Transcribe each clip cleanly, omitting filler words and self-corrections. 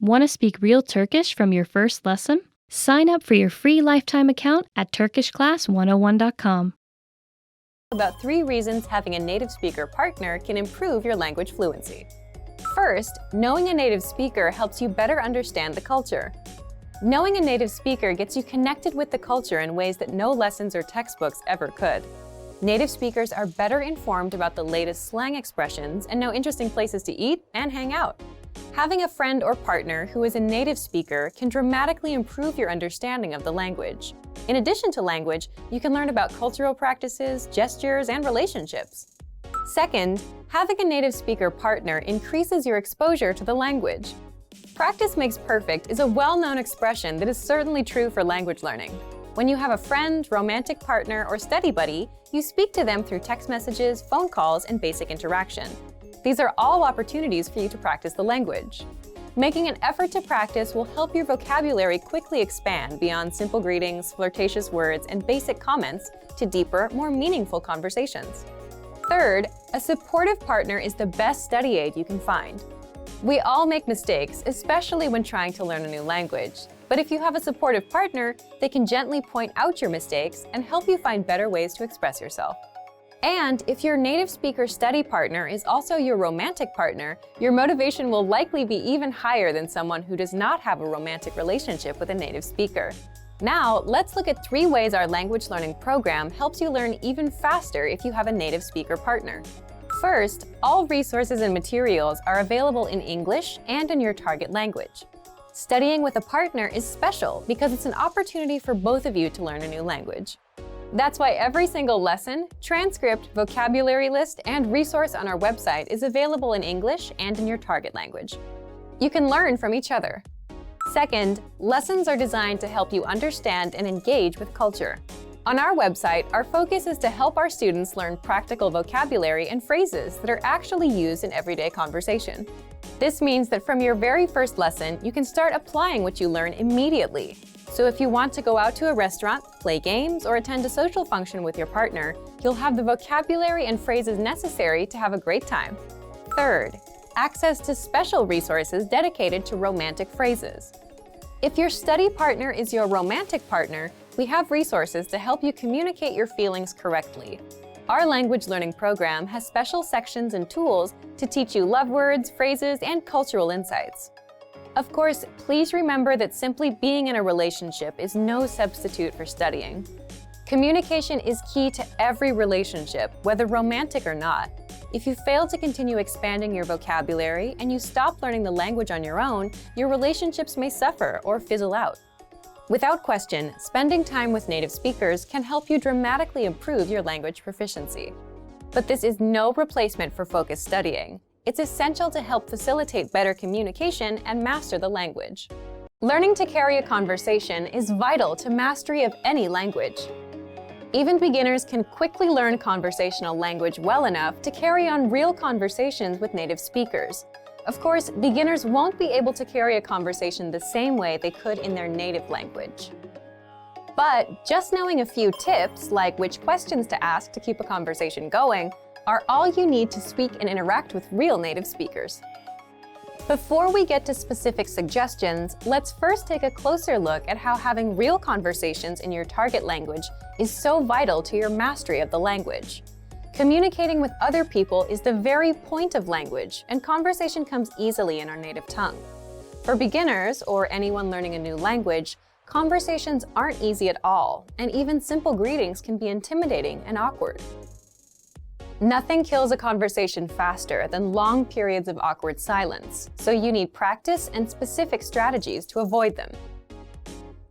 Want to speak real Turkish from your first lesson? Sign up for your free lifetime account at turkishclass101.com. About 3 reasons having a native speaker partner can improve your language fluency. First, knowing a native speaker helps you better understand the culture. Knowing a native speaker gets you connected with the culture in ways that no lessons or textbooks ever could. Native speakers are better informed about the latest slang expressions and know interesting places to eat and hang out. Having a friend or partner who is a native speaker can dramatically improve your understanding of the language. In addition to language, you can learn about cultural practices, gestures, and relationships. Second, having a native speaker partner increases your exposure to the language. Practice makes perfect is a well-known expression that is certainly true for language learning. When you have a friend, romantic partner, or study buddy, you speak to them through text messages, phone calls, and basic interaction. These are all opportunities for you to practice the language. Making an effort to practice will help your vocabulary quickly expand beyond simple greetings, flirtatious words, and basic comments to deeper, more meaningful conversations. Third, a supportive partner is the best study aid you can find. We all make mistakes, especially when trying to learn a new language. But if you have a supportive partner, they can gently point out your mistakes and help you find better ways to express yourself. And if your native speaker study partner is also your romantic partner, your motivation will likely be even higher than someone who does not have a romantic relationship with a native speaker. Now, let's look at 3 ways our language learning program helps you learn even faster if you have a native speaker partner. First, all resources and materials are available in English and in your target language. Studying with a partner is special because it's an opportunity for both of you to learn a new language. That's why every single lesson, transcript, vocabulary list, and resource on our website is available in English and in your target language. You can learn from each other. Second, lessons are designed to help you understand and engage with culture. On our website, our focus is to help our students learn practical vocabulary and phrases that are actually used in everyday conversation. This means that from your very first lesson, you can start applying what you learn immediately. So if you want to go out to a restaurant, play games, or attend a social function with your partner, you'll have the vocabulary and phrases necessary to have a great time. Third, access to special resources dedicated to romantic phrases. If your study partner is your romantic partner, we have resources to help you communicate your feelings correctly. Our language learning program has special sections and tools to teach you love words, phrases, and cultural insights. Of course, please remember that simply being in a relationship is no substitute for studying. Communication is key to every relationship, whether romantic or not. If you fail to continue expanding your vocabulary and you stop learning the language on your own, your relationships may suffer or fizzle out. Without question, spending time with native speakers can help you dramatically improve your language proficiency. But this is no replacement for focused studying. It's essential to help facilitate better communication and master the language. Learning to carry a conversation is vital to mastery of any language. Even beginners can quickly learn conversational language well enough to carry on real conversations with native speakers. Of course, beginners won't be able to carry a conversation the same way they could in their native language. But just knowing a few tips, like which questions to ask to keep a conversation going, are all you need to speak and interact with real native speakers. Before we get to specific suggestions, let's first take a closer look at how having real conversations in your target language is so vital to your mastery of the language. Communicating with other people is the very point of language, and conversation comes easily in our native tongue. For beginners, or anyone learning a new language, conversations aren't easy at all, and even simple greetings can be intimidating and awkward. Nothing kills a conversation faster than long periods of awkward silence, so you need practice and specific strategies to avoid them.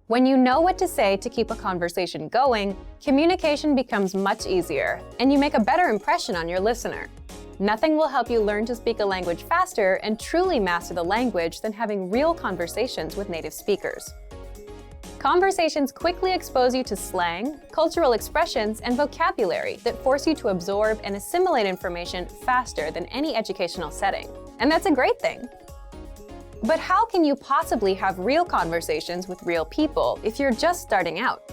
When you know what to say to keep a conversation going, communication becomes much easier, and you make a better impression on your listener. Nothing will help you learn to speak a language faster and truly master the language than having real conversations with native speakers. Conversations quickly expose you to slang, cultural expressions, and vocabulary that force you to absorb and assimilate information faster than any educational setting. And that's a great thing. But how can you possibly have real conversations with real people if you're just starting out?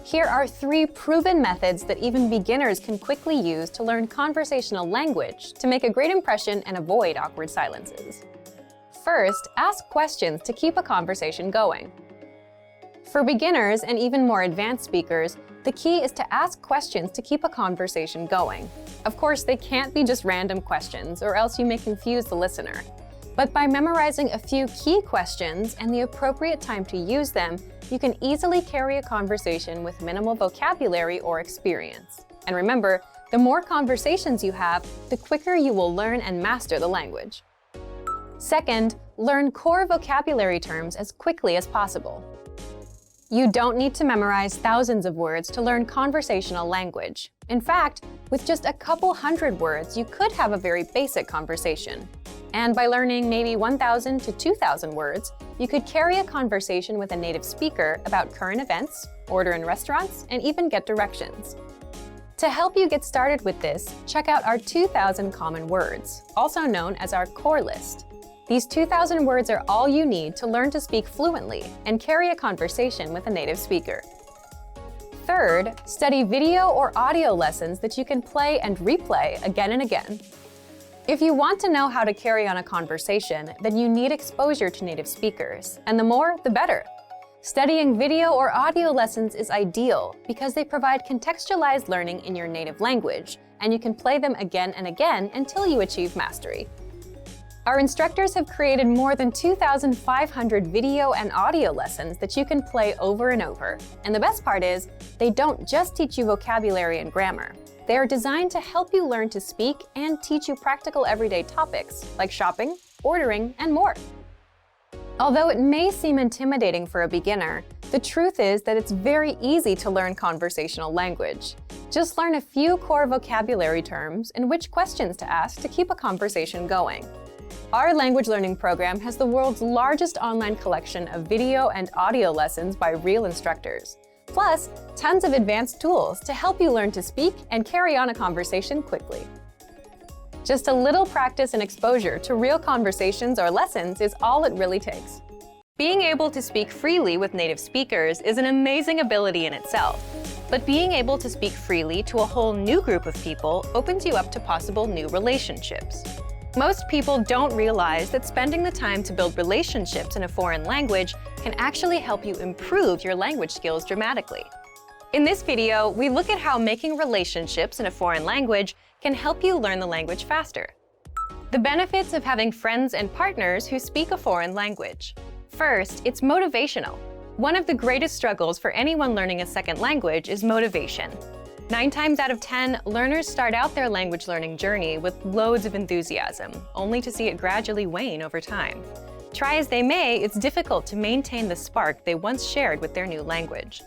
Here are 3 proven methods that even beginners can quickly use to learn conversational language to make a great impression and avoid awkward silences. First, ask questions to keep a conversation going. For beginners and even more advanced speakers, the key is to ask questions to keep a conversation going. Of course, they can't be just random questions, or else you may confuse the listener. But by memorizing a few key questions and the appropriate time to use them, you can easily carry a conversation with minimal vocabulary or experience. And remember, the more conversations you have, the quicker you will learn and master the language. Second, learn core vocabulary terms as quickly as possible. You don't need to memorize thousands of words to learn conversational language. In fact, with just a couple hundred words, you could have a very basic conversation. And by learning maybe 1,000 to 2,000 words, you could carry a conversation with a native speaker about current events, order in restaurants, and even get directions. To help you get started with this, check out our 2,000 common words, also known as our core list. These 2,000 words are all you need to learn to speak fluently and carry a conversation with a native speaker. Third, study video or audio lessons that you can play and replay again and again. If you want to know how to carry on a conversation, then you need exposure to native speakers, and the more, the better. Studying video or audio lessons is ideal because they provide contextualized learning in your native language, and you can play them again and again until you achieve mastery. Our instructors have created more than 2,500 video and audio lessons that you can play over and over. And the best part is, they don't just teach you vocabulary and grammar. They are designed to help you learn to speak and teach you practical everyday topics like shopping, ordering, and more. Although it may seem intimidating for a beginner, the truth is that it's very easy to learn conversational language. Just learn a few core vocabulary terms and which questions to ask to keep a conversation going. Our language learning program has the world's largest online collection of video and audio lessons by real instructors, plus tons of advanced tools to help you learn to speak and carry on a conversation quickly. Just a little practice and exposure to real conversations or lessons is all it really takes. Being able to speak freely with native speakers is an amazing ability in itself, but being able to speak freely to a whole new group of people opens you up to possible new relationships. Most people don't realize that spending the time to build relationships in a foreign language can actually help you improve your language skills dramatically. In this video, we look at how making relationships in a foreign language can help you learn the language faster. The benefits of having friends and partners who speak a foreign language. First, it's motivational. One of the greatest struggles for anyone learning a second language is motivation. 9 times out of 10, learners start out their language learning journey with loads of enthusiasm, only to see it gradually wane over time. Try as they may, it's difficult to maintain the spark they once shared with their new language.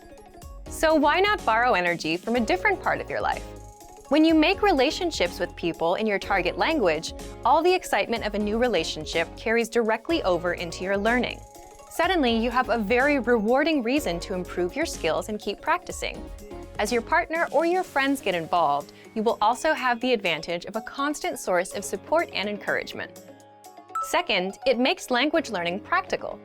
So why not borrow energy from a different part of your life? When you make relationships with people in your target language, all the excitement of a new relationship carries directly over into your learning. Suddenly, you have a very rewarding reason to improve your skills and keep practicing. As your partner or your friends get involved, you will also have the advantage of a constant source of support and encouragement. Second, it makes language learning practical.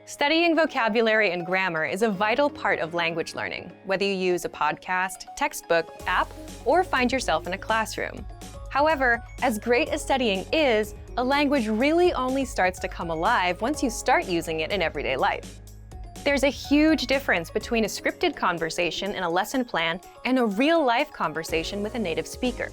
Studying vocabulary and grammar is a vital part of language learning, whether you use a podcast, textbook, app, or find yourself in a classroom. However, as great as studying is, a language really only starts to come alive once you start using it in everyday life. There's a huge difference between a scripted conversation in a lesson plan and a real-life conversation with a native speaker.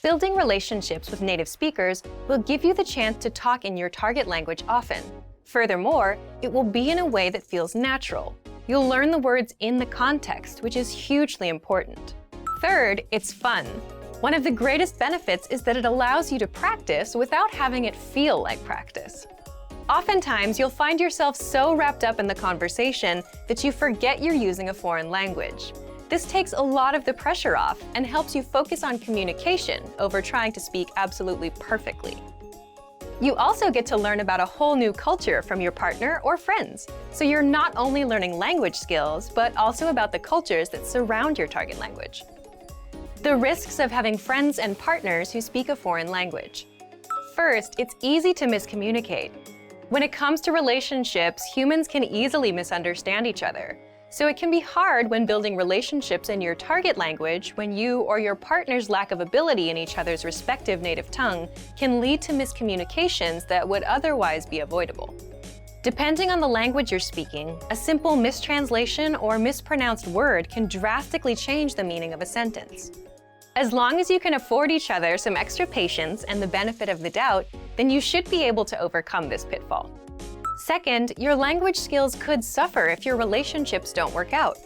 Building relationships with native speakers will give you the chance to talk in your target language often. Furthermore, it will be in a way that feels natural. You'll learn the words in the context, which is hugely important. Third, it's fun. One of the greatest benefits is that it allows you to practice without having it feel like practice. Oftentimes, you'll find yourself so wrapped up in the conversation that you forget you're using a foreign language. This takes a lot of the pressure off and helps you focus on communication over trying to speak absolutely perfectly. You also get to learn about a whole new culture from your partner or friends, so you're not only learning language skills, but also about the cultures that surround your target language. The risks of having friends and partners who speak a foreign language. First, it's easy to miscommunicate. When it comes to relationships, humans can easily misunderstand each other. So it can be hard when building relationships in your target language when you or your partner's lack of ability in each other's respective native tongue can lead to miscommunications that would otherwise be avoidable. Depending on the language you're speaking, a simple mistranslation or mispronounced word can drastically change the meaning of a sentence. As long as you can afford each other some extra patience and the benefit of the doubt, then you should be able to overcome this pitfall. Second, your language skills could suffer if your relationships don't work out.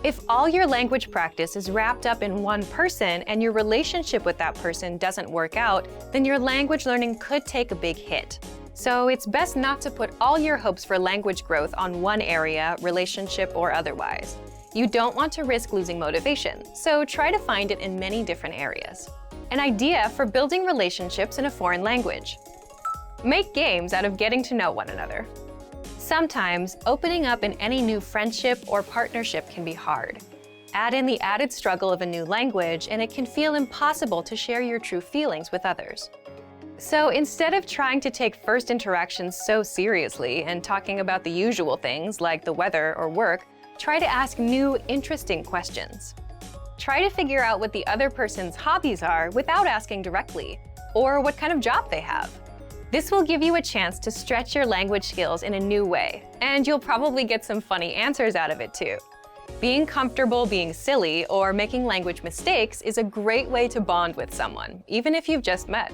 If all your language practice is wrapped up in one person and your relationship with that person doesn't work out, then your language learning could take a big hit. So it's best not to put all your hopes for language growth on one area, relationship or otherwise. You don't want to risk losing motivation, so try to find it in many different areas. An idea for building relationships in a foreign language. Make games out of getting to know one another. Sometimes, opening up in any new friendship or partnership can be hard. Add in the added struggle of a new language, and it can feel impossible to share your true feelings with others. So instead of trying to take first interactions so seriously and talking about the usual things like the weather or work, try to ask new, interesting questions. Try to figure out what the other person's hobbies are without asking directly, or what kind of job they have. This will give you a chance to stretch your language skills in a new way, and you'll probably get some funny answers out of it too. Being comfortable being silly or making language mistakes is a great way to bond with someone, even if you've just met.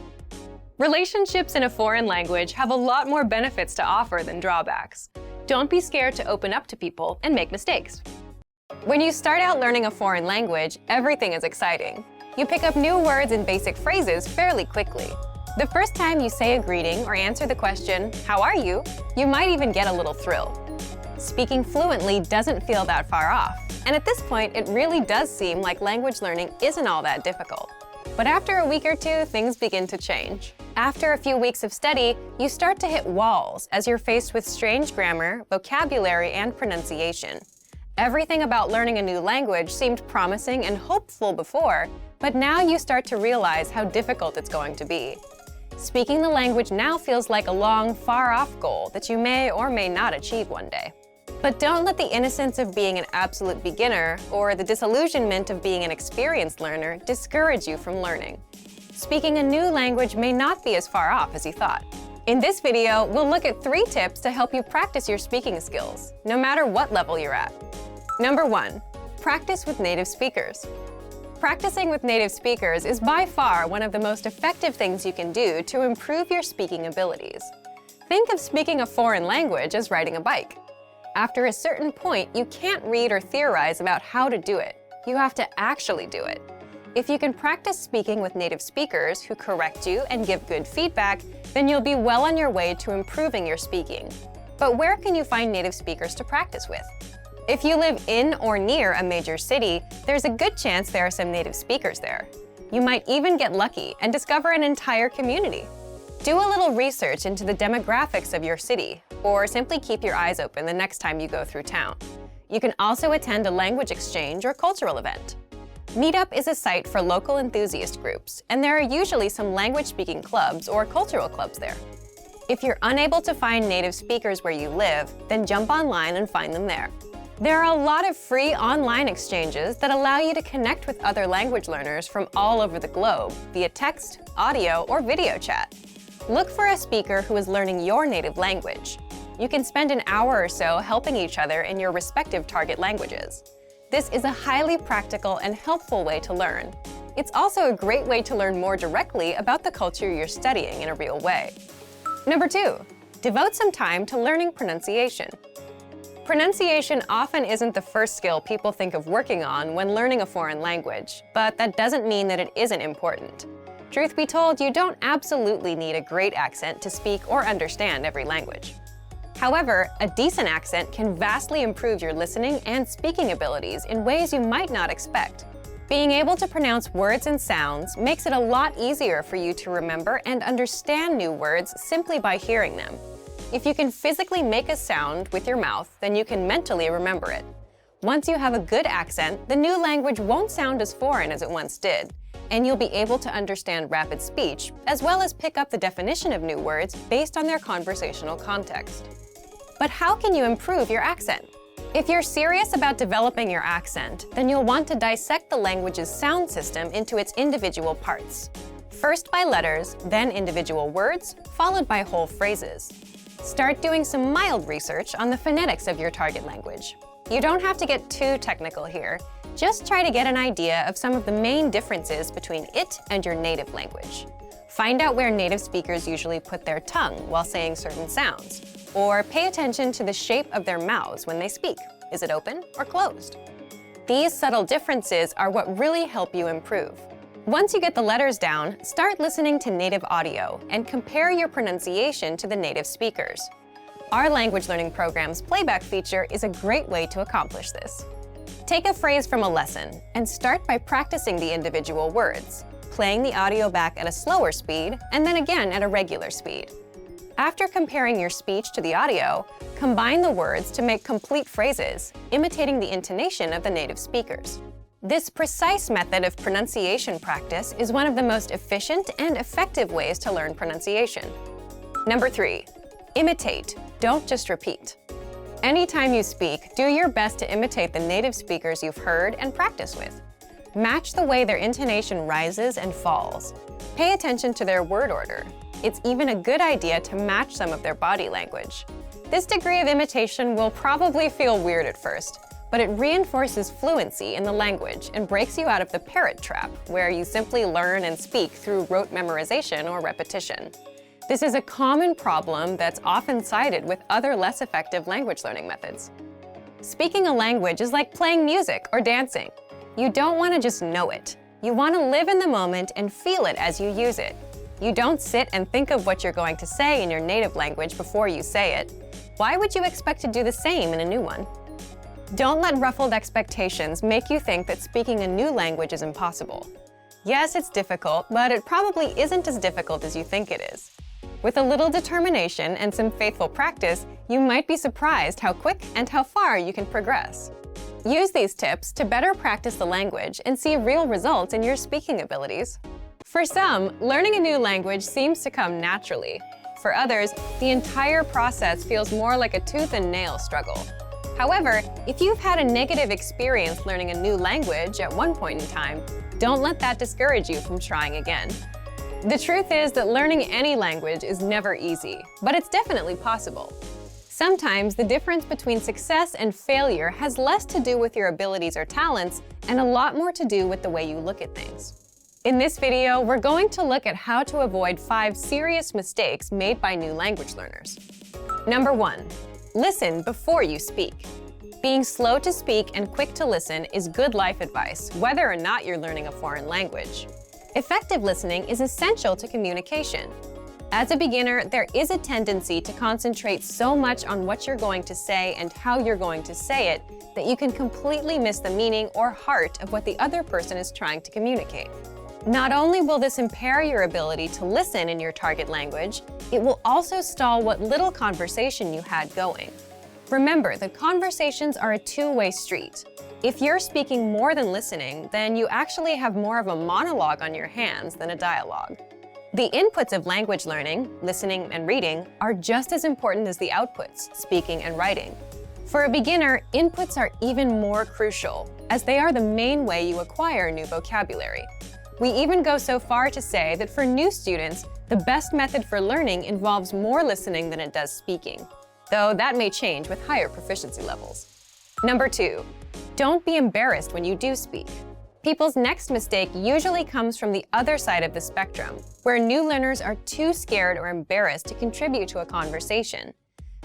Relationships in a foreign language have a lot more benefits to offer than drawbacks. Don't be scared to open up to people and make mistakes. When you start out learning a foreign language, everything is exciting. You pick up new words and basic phrases fairly quickly. The first time you say a greeting or answer the question, "How are you?" you might even get a little thrill. Speaking fluently doesn't feel that far off, and at this point, it really does seem like language learning isn't all that difficult. But after a week or two, things begin to change. After a few weeks of study, you start to hit walls as you're faced with strange grammar, vocabulary, and pronunciation. Everything about learning a new language seemed promising and hopeful before, but now you start to realize how difficult it's going to be. Speaking the language now feels like a long, far-off goal that you may or may not achieve one day. But don't let the innocence of being an absolute beginner or the disillusionment of being an experienced learner discourage you from learning. Speaking a new language may not be as far off as you thought. In this video, we'll look at 3 tips to help you practice your speaking skills, no matter what level you're at. Number 1, practice with native speakers. Practicing with native speakers is by far one of the most effective things you can do to improve your speaking abilities. Think of speaking a foreign language as riding a bike. After a certain point, you can't read or theorize about how to do it. You have to actually do it. If you can practice speaking with native speakers who correct you and give good feedback, then you'll be well on your way to improving your speaking. But where can you find native speakers to practice with? If you live in or near a major city, there's a good chance there are some native speakers there. You might even get lucky and discover an entire community. Do a little research into the demographics of your city, or simply keep your eyes open the next time you go through town. You can also attend a language exchange or cultural event. Meetup is a site for local enthusiast groups, and there are usually some language-speaking clubs or cultural clubs there. If you're unable to find native speakers where you live, then jump online and find them there. There are a lot of free online exchanges that allow you to connect with other language learners from all over the globe via text, audio, or video chat. Look for a speaker who is learning your native language. You can spend an hour or so helping each other in your respective target languages. This is a highly practical and helpful way to learn. It's also a great way to learn more directly about the culture you're studying in a real way. Number 2, devote some time to learning pronunciation. Pronunciation often isn't the first skill people think of working on when learning a foreign language, but that doesn't mean that it isn't important. Truth be told, you don't absolutely need a great accent to speak or understand every language. However, a decent accent can vastly improve your listening and speaking abilities in ways you might not expect. Being able to pronounce words and sounds makes it a lot easier for you to remember and understand new words simply by hearing them. If you can physically make a sound with your mouth, then you can mentally remember it. Once you have a good accent, the new language won't sound as foreign as it once did, and you'll be able to understand rapid speech, as well as pick up the definition of new words based on their conversational context. But how can you improve your accent? If you're serious about developing your accent, then you'll want to dissect the language's sound system into its individual parts. First by letters, then individual words, followed by whole phrases. Start doing some mild research on the phonetics of your target language. You don't have to get too technical here. Just try to get an idea of some of the main differences between it and your native language. Find out where native speakers usually put their tongue while saying certain sounds, or pay attention to the shape of their mouths when they speak. Is it open or closed? These subtle differences are what really help you improve. Once you get the letters down, start listening to native audio and compare your pronunciation to the native speakers. Our language learning program's playback feature is a great way to accomplish this. Take a phrase from a lesson and start by practicing the individual words, playing the audio back at a slower speed and then again at a regular speed. After comparing your speech to the audio, combine the words to make complete phrases, imitating the intonation of the native speakers. This precise method of pronunciation practice is one of the most efficient and effective ways to learn pronunciation. Number 3, imitate, don't just repeat. Anytime you speak, do your best to imitate the native speakers you've heard and practice with. Match the way their intonation rises and falls. Pay attention to their word order. It's even a good idea to match some of their body language. This degree of imitation will probably feel weird at first, but it reinforces fluency in the language and breaks you out of the parrot trap, where you simply learn and speak through rote memorization or repetition. This is a common problem that's often cited with other less effective language learning methods. Speaking a language is like playing music or dancing. You don't want to just know it. You want to live in the moment and feel it as you use it. You don't sit and think of what you're going to say in your native language before you say it. Why would you expect to do the same in a new one? Don't let ruffled expectations make you think that speaking a new language is impossible. Yes, it's difficult, but it probably isn't as difficult as you think it is. With a little determination and some faithful practice, you might be surprised how quick and how far you can progress. Use these tips to better practice the language and see real results in your speaking abilities. For some, learning a new language seems to come naturally. For others, the entire process feels more like a tooth and nail struggle. However, if you've had a negative experience learning a new language at one point in time, don't let that discourage you from trying again. The truth is that learning any language is never easy, but it's definitely possible. Sometimes the difference between success and failure has less to do with your abilities or talents and a lot more to do with the way you look at things. In this video, we're going to look at how to avoid 5 serious mistakes made by new language learners. Number 1. Listen before you speak. Being slow to speak and quick to listen is good life advice, whether or not you're learning a foreign language. Effective listening is essential to communication. As a beginner, there is a tendency to concentrate so much on what you're going to say and how you're going to say it that you can completely miss the meaning or heart of what the other person is trying to communicate. Not only will this impair your ability to listen in your target language, it will also stall what little conversation you had going. Remember that conversations are a two-way street. If you're speaking more than listening, then you actually have more of a monologue on your hands than a dialogue. The inputs of language learning, listening and reading, are just as important as the outputs, speaking and writing. For a beginner, inputs are even more crucial, as they are the main way you acquire new vocabulary. We even go so far to say that for new students, the best method for learning involves more listening than it does speaking, though that may change with higher proficiency levels. Number 2, don't be embarrassed when you do speak. People's next mistake usually comes from the other side of the spectrum, where new learners are too scared or embarrassed to contribute to a conversation.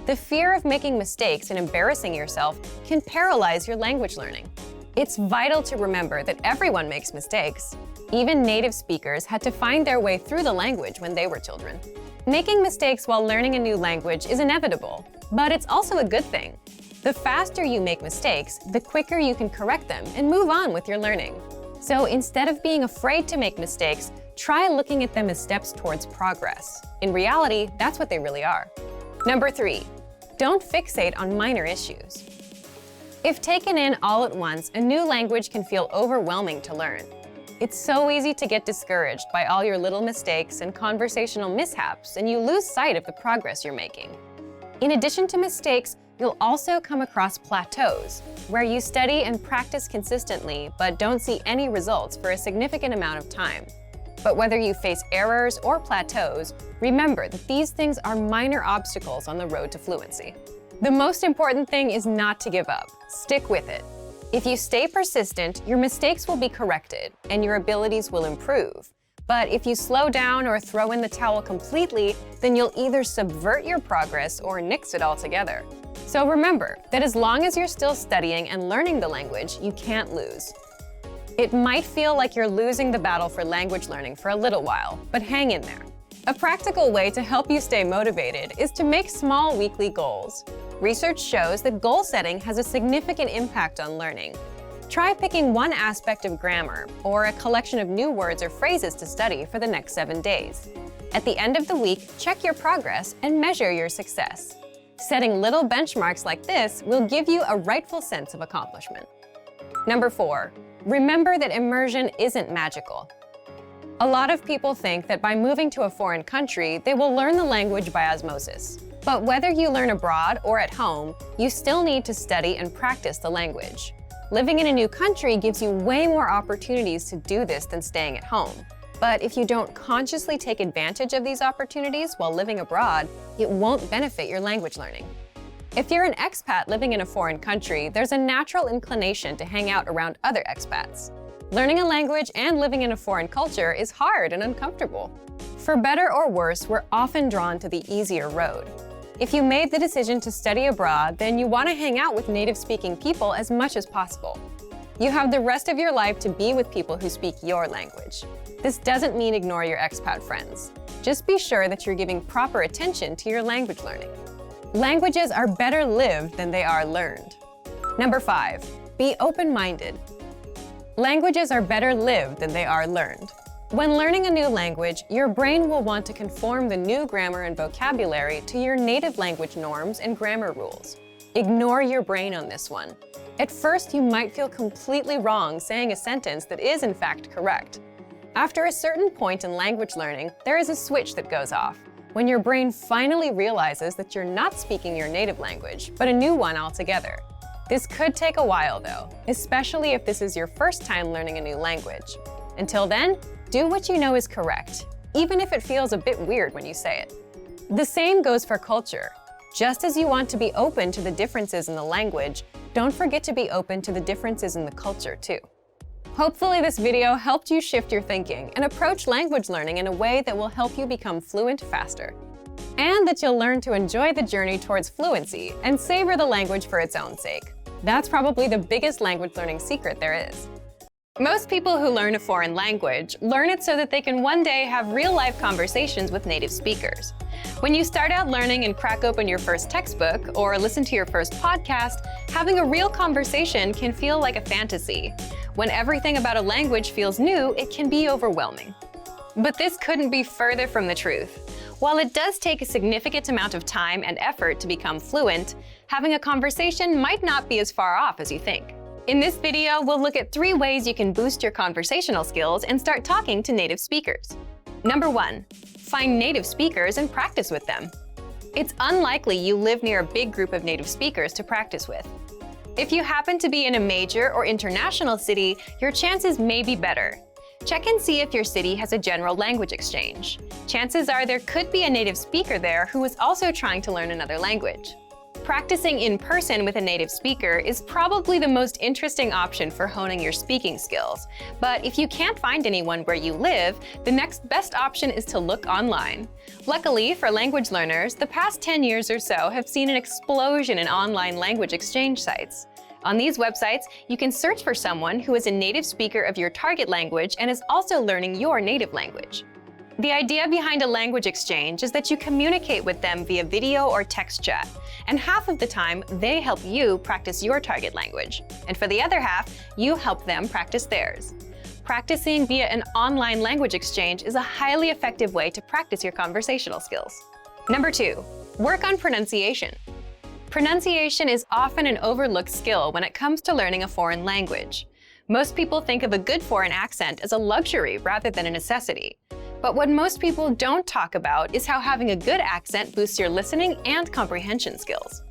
The fear of making mistakes and embarrassing yourself can paralyze your language learning. It's vital to remember that everyone makes mistakes. Even native speakers had to find their way through the language when they were children. Making mistakes while learning a new language is inevitable, but it's also a good thing. The faster you make mistakes, the quicker you can correct them and move on with your learning. So instead of being afraid to make mistakes, try looking at them as steps towards progress. In reality, that's what they really are. Number 3, don't fixate on minor issues. If taken in all at once, a new language can feel overwhelming to learn. It's so easy to get discouraged by all your little mistakes and conversational mishaps, and you lose sight of the progress you're making. In addition to mistakes, you'll also come across plateaus, where you study and practice consistently but don't see any results for a significant amount of time. But whether you face errors or plateaus, remember that these things are minor obstacles on the road to fluency. The most important thing is not to give up. Stick with it. If you stay persistent, your mistakes will be corrected and your abilities will improve. But if you slow down or throw in the towel completely, then you'll either subvert your progress or nix it altogether. So remember that as long as you're still studying and learning the language, you can't lose. It might feel like you're losing the battle for language learning for a little while, but hang in there. A practical way to help you stay motivated is to make small weekly goals. Research shows that goal setting has a significant impact on learning. Try picking one aspect of grammar or a collection of new words or phrases to study for the next 7 days. At the end of the week, check your progress and measure your success. Setting little benchmarks like this will give you a rightful sense of accomplishment. Number 4, remember that immersion isn't magical. A lot of people think that by moving to a foreign country, they will learn the language by osmosis. But whether you learn abroad or at home, you still need to study and practice the language. Living in a new country gives you way more opportunities to do this than staying at home. But if you don't consciously take advantage of these opportunities while living abroad, it won't benefit your language learning. If you're an expat living in a foreign country, there's a natural inclination to hang out around other expats. Learning a language and living in a foreign culture is hard and uncomfortable. For better or worse, we're often drawn to the easier road. If you made the decision to study abroad, then you want to hang out with native-speaking people as much as possible. You have the rest of your life to be with people who speak your language. This doesn't mean ignore your expat friends. Just be sure that you're giving proper attention to your language learning. Languages are better lived than they are learned. Number 5, be open-minded. Languages are better lived than they are learned. When learning a new language, your brain will want to conform the new grammar and vocabulary to your native language norms and grammar rules. Ignore your brain on this one. At first, you might feel completely wrong saying a sentence that is in fact correct. After a certain point in language learning, there is a switch that goes off, when your brain finally realizes that you're not speaking your native language, but a new one altogether. This could take a while though, especially if this is your first time learning a new language. Until then, do what you know is correct, even if it feels a bit weird when you say it. The same goes for culture. Just as you want to be open to the differences in the language, don't forget to be open to the differences in the culture too. Hopefully this video helped you shift your thinking and approach language learning in a way that will help you become fluent faster. And that you'll learn to enjoy the journey towards fluency and savor the language for its own sake. That's probably the biggest language learning secret there is. Most people who learn a foreign language learn it so that they can one day have real-life conversations with native speakers. When you start out learning and crack open your first textbook or listen to your first podcast, having a real conversation can feel like a fantasy. When everything about a language feels new, it can be overwhelming. But this couldn't be further from the truth. While it does take a significant amount of time and effort to become fluent, having a conversation might not be as far off as you think. In this video, we'll look at 3 ways you can boost your conversational skills and start talking to native speakers. Number 1, find native speakers and practice with them. It's unlikely you live near a big group of native speakers to practice with. If you happen to be in a major or international city, your chances may be better. Check and see if your city has a general language exchange. Chances are there could be a native speaker there who is also trying to learn another language. Practicing in person with a native speaker is probably the most interesting option for honing your speaking skills. But if you can't find anyone where you live, the next best option is to look online. Luckily for language learners, the past 10 years or so have seen an explosion in online language exchange sites. On these websites, you can search for someone who is a native speaker of your target language and is also learning your native language. The idea behind a language exchange is that you communicate with them via video or text chat, and half of the time, they help you practice your target language. And for the other half, you help them practice theirs. Practicing via an online language exchange is a highly effective way to practice your conversational skills. Number 2, work on pronunciation. Pronunciation is often an overlooked skill when it comes to learning a foreign language. Most people think of a good foreign accent as a luxury rather than a necessity. But what most people don't talk about is how having a good accent boosts your listening and comprehension skills.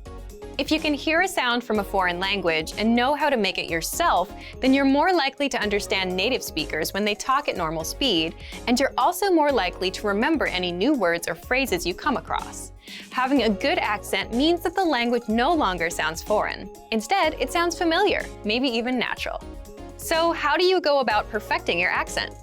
If you can hear a sound from a foreign language and know how to make it yourself, then you're more likely to understand native speakers when they talk at normal speed, and you're also more likely to remember any new words or phrases you come across. Having a good accent means that the language no longer sounds foreign. Instead, it sounds familiar, maybe even natural. So how do you go about perfecting your accent?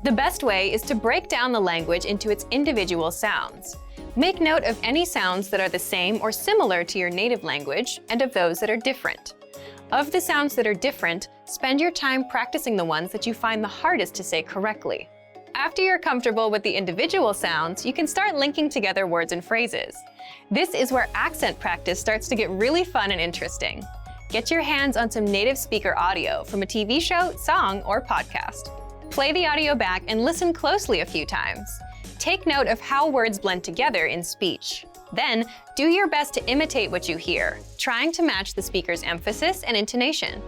The best way is to break down the language into its individual sounds. Make note of any sounds that are the same or similar to your native language and of those that are different. Of the sounds that are different, spend your time practicing the ones that you find the hardest to say correctly. After you're comfortable with the individual sounds, you can start linking together words and phrases. This is where accent practice starts to get really fun and interesting. Get your hands on some native speaker audio from a TV show, song, or podcast. Play the audio back and listen closely a few times. Take note of how words blend together in speech. Then, do your best to imitate what you hear, trying to match the speaker's emphasis and intonation.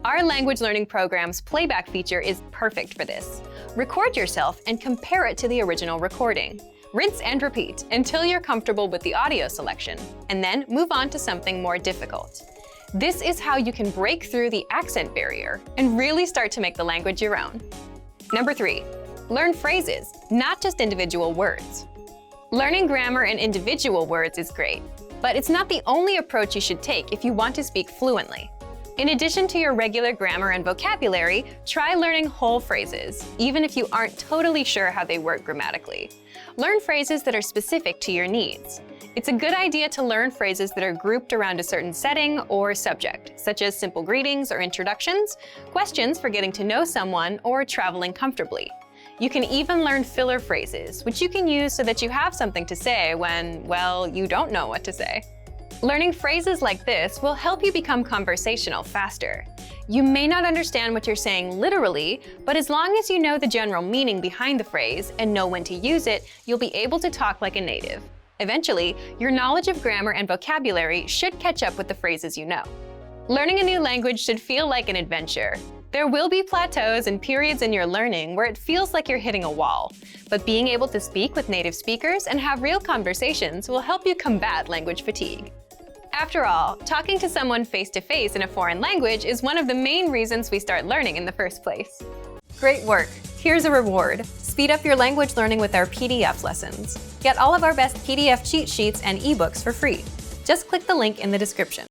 Our language learning program's playback feature is perfect for this. Record yourself and compare it to the original recording. Rinse and repeat until you're comfortable with the audio selection, and then move on to something more difficult. This is how you can break through the accent barrier and really start to make the language your own. Number 3. Learn phrases, not just individual words. Learning grammar and individual words is great, but it's not the only approach you should take if you want to speak fluently. In addition to your regular grammar and vocabulary, try learning whole phrases, even if you aren't totally sure how they work grammatically. Learn phrases that are specific to your needs. It's a good idea to learn phrases that are grouped around a certain setting or subject, such as simple greetings or introductions, questions for getting to know someone, or traveling comfortably. You can even learn filler phrases, which you can use so that you have something to say when, well, you don't know what to say. Learning phrases like this will help you become conversational faster. You may not understand what you're saying literally, but as long as you know the general meaning behind the phrase and know when to use it, you'll be able to talk like a native. Eventually, your knowledge of grammar and vocabulary should catch up with the phrases you know. Learning a new language should feel like an adventure. There will be plateaus and periods in your learning where it feels like you're hitting a wall, but being able to speak with native speakers and have real conversations will help you combat language fatigue. After all, talking to someone face-to-face in a foreign language is one of the main reasons we start learning in the first place. Great work! Here's a reward. Speed up your language learning with our PDF lessons. Get all of our best PDF cheat sheets and ebooks for free. Just click the link in the description.